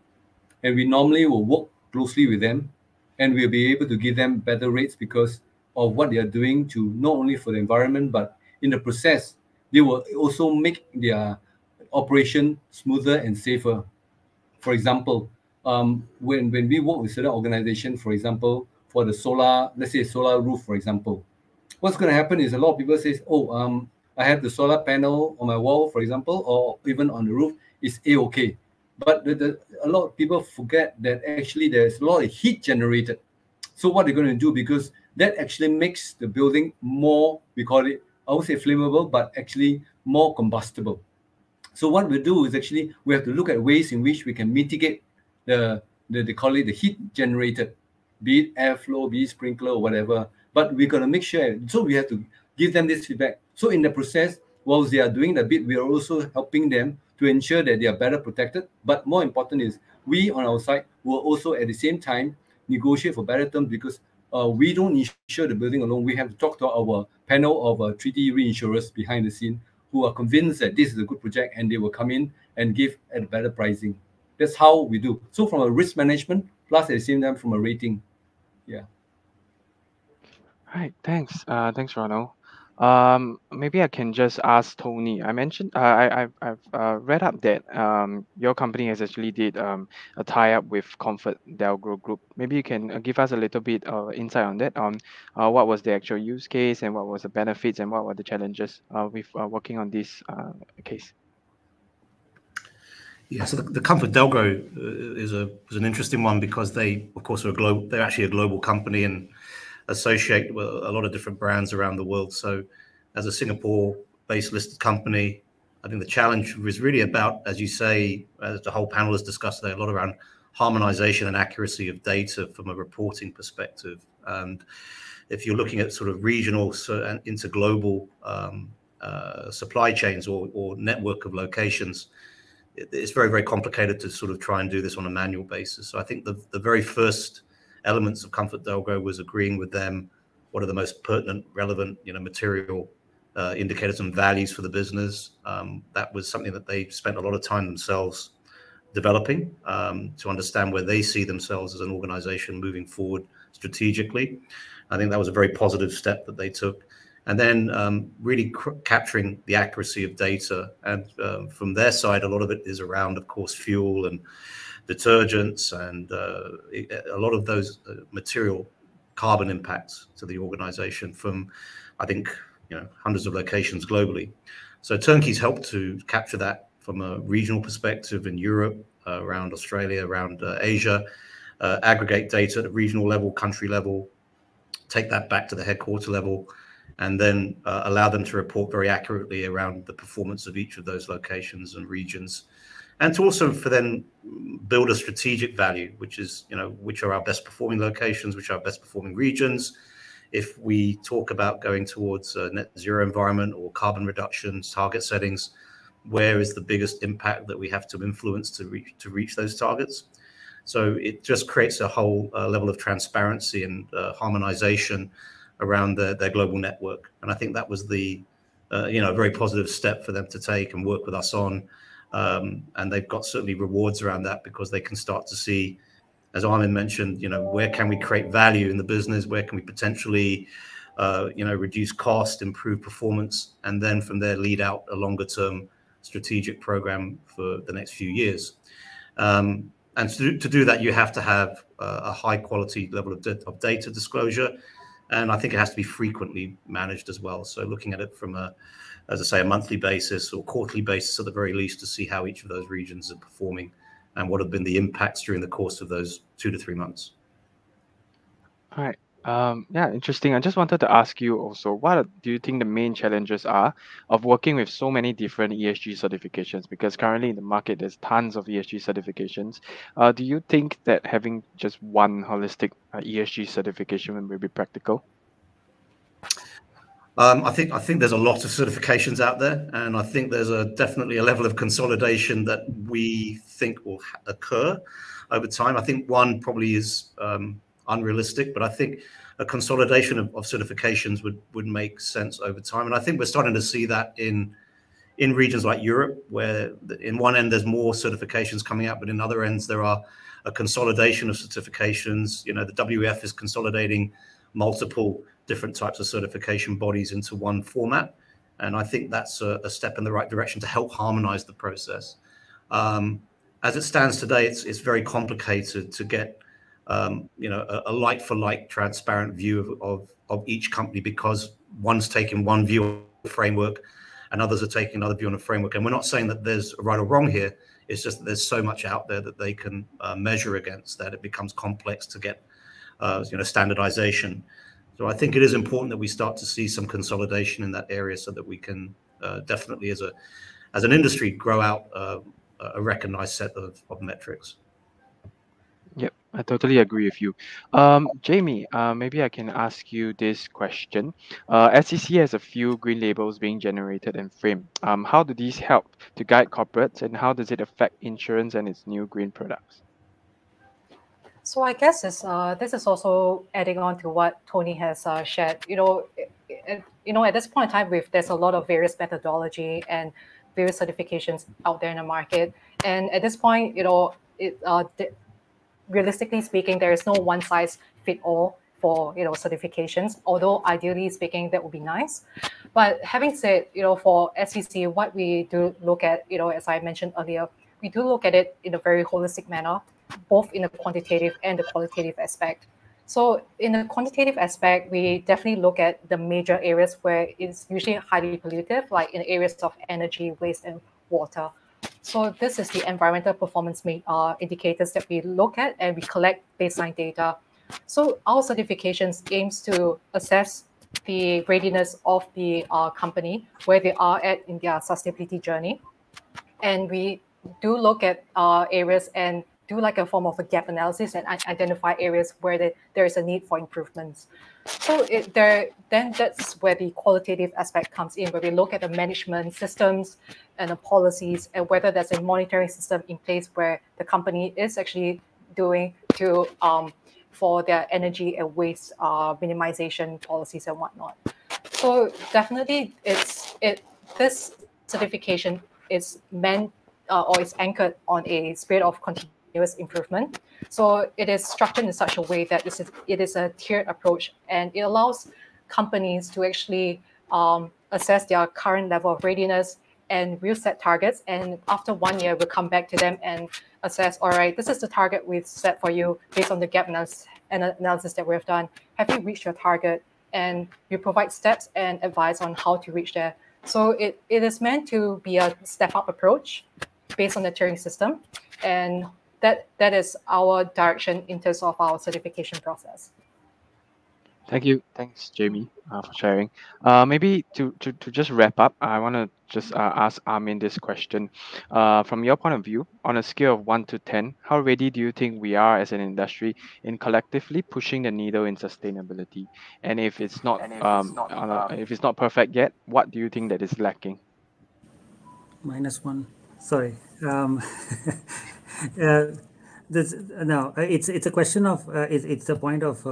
And we normally will work closely with them, and we'll be able to give them better rates because of what they are doing to not only for the environment, but in the process, they will also make their operation smoother and safer. For example, when we work with certain organization, for example, for the solar, let's say solar roof, for example, what's going to happen is a lot of people say, oh, I have the solar panel on my wall, for example, or even on the roof, it's A-okay. But a lot of people forget that actually there's a lot of heat generated. So what they're going to do, because that actually makes the building more, we call it, I would say flammable, but actually more combustible. So what we do is actually we have to look at ways in which we can mitigate they call it the heat generated, be it airflow, be it sprinkler or whatever. But we're gonna make sure. So we have to give them this feedback. So in the process, whilst they are doing the bit, we are also helping them to ensure that they are better protected. But more important is we on our side will also at the same time negotiate for better terms, because we don't insure the building alone. We have to talk to our panel of treaty reinsurers behind the scene who are convinced that this is a good project, and they will come in and give at a better pricing. That's how we do. So from a risk management, plus at the same time from a rating. Yeah. All right, thanks, Ronald. Maybe I can just ask Tony. I mentioned I've read up that your company has actually did a tie-up with Comfort Delgro Group. Maybe you can give us a little bit insight on that, on what was the actual use case and what was the benefits and what were the challenges with working on this case. Yeah, so the Comfort Delgro is an interesting one because they, of course, they're actually a global company, and associate with a lot of different brands around the world. So as a Singapore-based listed company, I think the challenge was really about, as you say, as the whole panel has discussed today, a lot around harmonization and accuracy of data from a reporting perspective. And if you're looking at sort of regional and into global supply chains or network of locations, it's very, very complicated to sort of try and do this on a manual basis. So I think the very first elements of Comfort Delgro was agreeing with them what are the most pertinent, relevant, material indicators and values for the business. That was something that they spent a lot of time themselves developing to understand where they see themselves as an organization moving forward strategically. I think that was a very positive step that they took. And then really capturing the accuracy of data. And from their side, a lot of it is around, of course, fuel and detergents and a lot of those material carbon impacts to the organization from, I think, hundreds of locations globally. So Turnkey's helped to capture that from a regional perspective in Europe, around Australia, around Asia, aggregate data at a regional level, country level, take that back to the headquarter level, and then allow them to report very accurately around the performance of each of those locations and regions. And to also for them build a strategic value, which is, which are our best performing locations, which are our best performing regions. If we talk about going towards a net zero environment or carbon reductions, target settings, where is the biggest impact that we have to influence to reach those targets? So it just creates a whole level of transparency and harmonization around their global network. And I think that was the, very positive step for them to take and work with us on. And they've got certainly rewards around that because they can start to see, as Armin mentioned, where can we create value in the business? Where can we potentially, reduce cost, improve performance, and then from there lead out a longer term strategic program for the next few years. And to do that, you have to have a high quality level of data disclosure. And I think it has to be frequently managed as well. So looking at it from as I say, a monthly basis or quarterly basis at the very least to see how each of those regions are performing and what have been the impacts during the course of those 2 to 3 months. All right. Yeah, interesting. I just wanted to ask you also, what do you think the main challenges are of working with so many different ESG certifications? Because currently in the market, there's tons of ESG certifications. Do you think that having just one holistic ESG certification will be practical? I think there's a lot of certifications out there, and I think there's definitely a level of consolidation that we think will occur over time. I think one probably is unrealistic, but I think a consolidation of certifications would make sense over time. And I think we're starting to see that in regions like Europe, where in one end there's more certifications coming out, but in other ends there are a consolidation of certifications. The WEF is consolidating multiple different types of certification bodies into one format. And I think that's a step in the right direction to help harmonize the process. As it stands today, it's very complicated to get a like-for-like transparent view of each company because one's taking one view of the framework and others are taking another view on a framework. And we're not saying that there's a right or wrong here. It's just that there's so much out there that they can measure against that it becomes complex to get standardization. So I think it is important that we start to see some consolidation in that area so that we can definitely, as an industry, grow out a recognized set of metrics. Yep, I totally agree with you. Jamie, maybe I can ask you this question. SEC has a few green labels being generated and framed. How do these help to guide corporates, and how does it affect insurance and its new green products? So I guess this is also adding on to what Tony has shared. At this point in time, there's a lot of various methodology and various certifications out there in the market. And at this point, realistically speaking, there is no one size fit all for certifications. Although ideally speaking, that would be nice. But having said, for SEC, what we do look at, as I mentioned earlier, we do look at it in a very holistic manner, both in the quantitative and the qualitative aspect. So in the quantitative aspect, we definitely look at the major areas where it's usually highly pollutive, like in areas of energy, waste, and water. So this is the environmental performance indicators that we look at, and we collect baseline data So our certifications aims to assess the readiness of the company, where they are at in their sustainability journey. And we do look at areas and do like a form of a gap analysis and identify areas where there is a need for improvements. So then that's where the qualitative aspect comes in, where we look at the management systems and the policies and whether there's a monitoring system in place where the company is actually doing to for their energy and waste minimization policies and whatnot. So definitely this certification is meant or is anchored on a spirit of continuous improvement. So it is structured in such a way that it is a tiered approach, and it allows companies to actually assess their current level of readiness and we'll set targets. And after 1 year, we'll come back to them and assess, all right, this is the target we've set for you based on the gap analysis that we've done. Have you reached your target? And we provide steps and advice on how to reach there. So it is meant to be a step-up approach based on the tiering system. And that is our direction in terms of our certification process. Thank you. Thanks, Jamie, for sharing. Maybe to just wrap up, I want to just ask Armin this question. From your point of view, on a scale of 1 to 10, how ready do you think we are as an industry in collectively pushing the needle in sustainability? And if it's not if it's not perfect yet, what do you think that is lacking? -1. Sorry. It's a question of it's the point of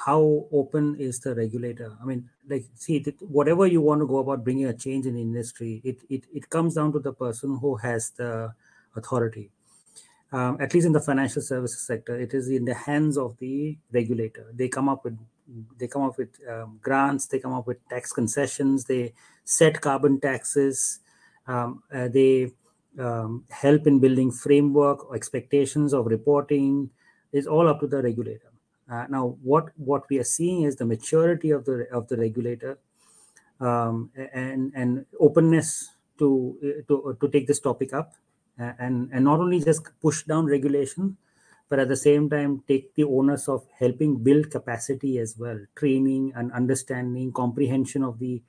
how open is the regulator. I mean, like, see, whatever you want to go about bringing a change in the industry, it comes down to the person who has the authority. At least in the financial services sector, it is in the hands of the regulator. They come up with grants, they come up with tax concessions, they set carbon taxes, they help in building framework or expectations of reporting. Is all up to the regulator. Now, what we are seeing is the maturity of the regulator and openness to take this topic up and not only just push down regulation, but at the same time take the onus of helping build capacity as well, training and understanding, comprehension of the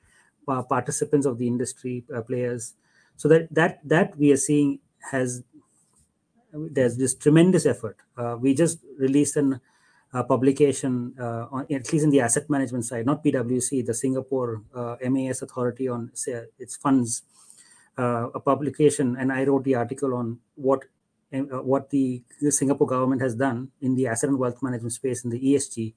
participants of the industry players. So that we are seeing there's this tremendous effort. We just released a publication, on, at least in the asset management side, not PwC, the Singapore MAS authority on its funds, a publication, and I wrote the article on what the Singapore government has done in the asset and wealth management space in the ESG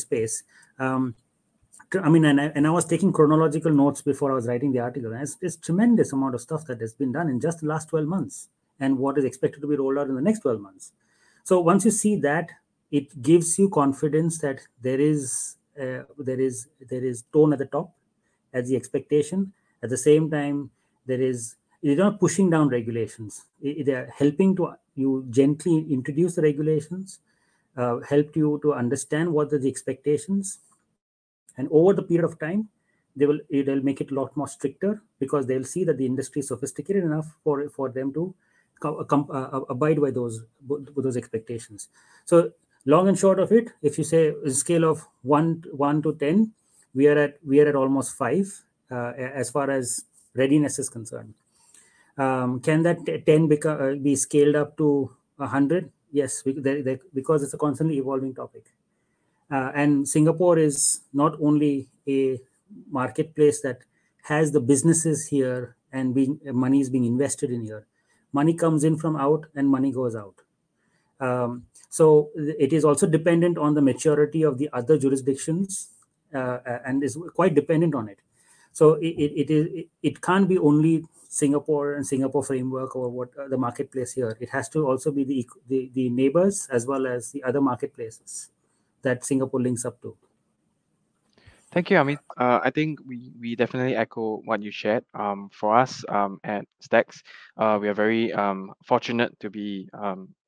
space. I mean, and I was taking chronological notes before I was writing the article. And it's tremendous amount of stuff that has been done in just the last 12 months and what is expected to be rolled out in the next 12 months. So once you see that, it gives you confidence that there is tone at the top as the expectation. At the same time, they're not pushing down regulations. They're helping you gently introduce the regulations, help you to understand what are the expectations. And over the period of time, they'll make it a lot more stricter because they'll see that the industry is sophisticated enough for them to abide by those expectations. So long and short of it, if you say a scale of 1 to 10, we are at almost 5 as far as readiness is concerned. Can that 10 be scaled up to 100? Yes, because it's a constantly evolving topic. And Singapore is not only a marketplace that has the businesses here and money is being invested in here. Money comes in from out and money goes out. So it is also dependent on the maturity of the other jurisdictions and is quite dependent on it. So it can't be only Singapore and Singapore framework or what the marketplace here. It has to also be the neighbors as well as the other marketplaces that Singapore links up to. Thank you, Amit. I think we definitely echo what you shared. For us at STACS, we are very fortunate to be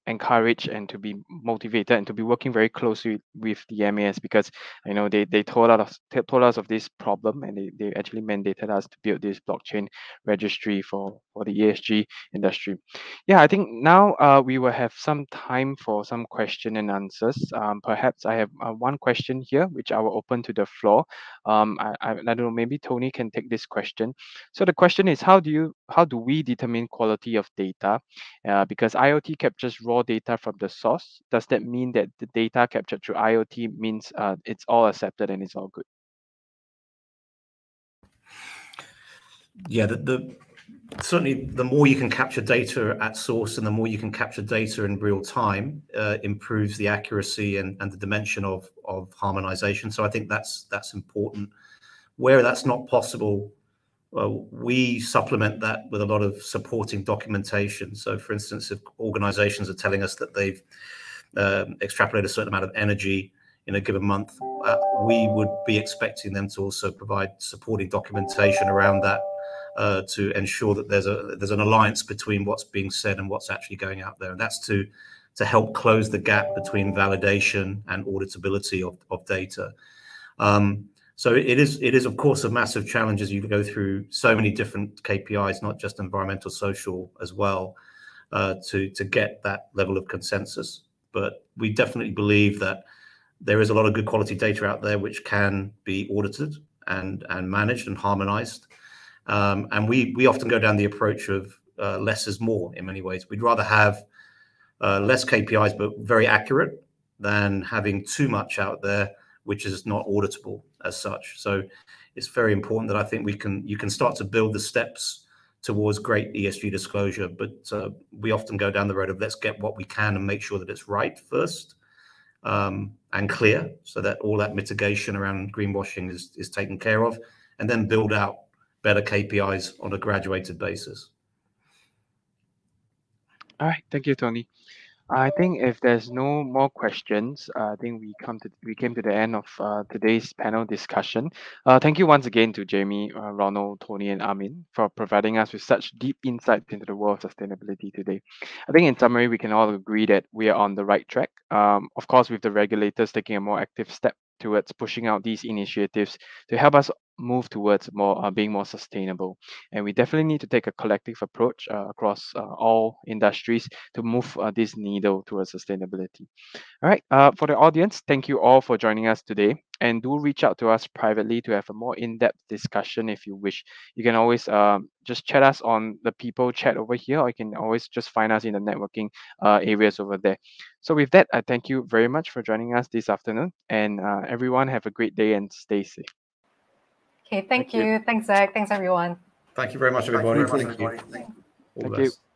encouraged and to be motivated and to be working very closely with the MAS, because they told us of this problem, and they actually mandated us to build this blockchain registry for the ESG industry. Yeah, I think now we will have some time for some question and answers. Perhaps I have one question here, which I will open to the floor. I don't know, maybe Tony can take this question. So the question is, how do we determine quality of data? Because IoT captures raw data from the source. Does that mean that the data captured through IoT means it's all accepted and it's all good? Yeah, certainly the more you can capture data at source and the more you can capture data in real time improves the accuracy and the dimension of harmonization. So I think that's important. Where that's not possible, we supplement that with a lot of supporting documentation. So for instance, if organizations are telling us that they've extrapolated a certain amount of energy in a given month, we would be expecting them to also provide supporting documentation around that to ensure that there's an alliance between what's being said and what's actually going out there. And that's to help close the gap between validation and auditability of data. So it is of course a massive challenge as you go through so many different KPIs, not just environmental, social as well, to get that level of consensus. But we definitely believe that there is a lot of good quality data out there which can be audited and managed and harmonized. And we often go down the approach of less is more in many ways. We'd rather have less KPIs but very accurate than having too much out there which is not auditable as such. So it's very important that I think you can start to build the steps towards great ESG disclosure, but we often go down the road of let's get what we can and make sure that it's right first and clear, so that all that mitigation around greenwashing is taken care of, and then build out better KPIs on a graduated basis. All right, thank you, Tony. I think if there's no more questions, I think we came to the end of today's panel discussion. Thank you once again to Jamie, Ronald, Tony, and Armin for providing us with such deep insights into the world of sustainability today. I think in summary, we can all agree that we are on the right track. Of course, with the regulators taking a more active step towards pushing out these initiatives to help us move towards more being more sustainable. And we definitely need to take a collective approach across all industries to move this needle towards sustainability. All right, for the audience, thank you all for joining us today. And do reach out to us privately to have a more in-depth discussion if you wish. You can always just chat us on the people chat over here, or you can always just find us in the networking areas over there. So with that, I thank you very much for joining us this afternoon. And everyone have a great day and stay safe. Okay, thank you. Thanks, Zach. Thanks, everyone. Thank you very much, everybody. Thank you. All the Thank best. you.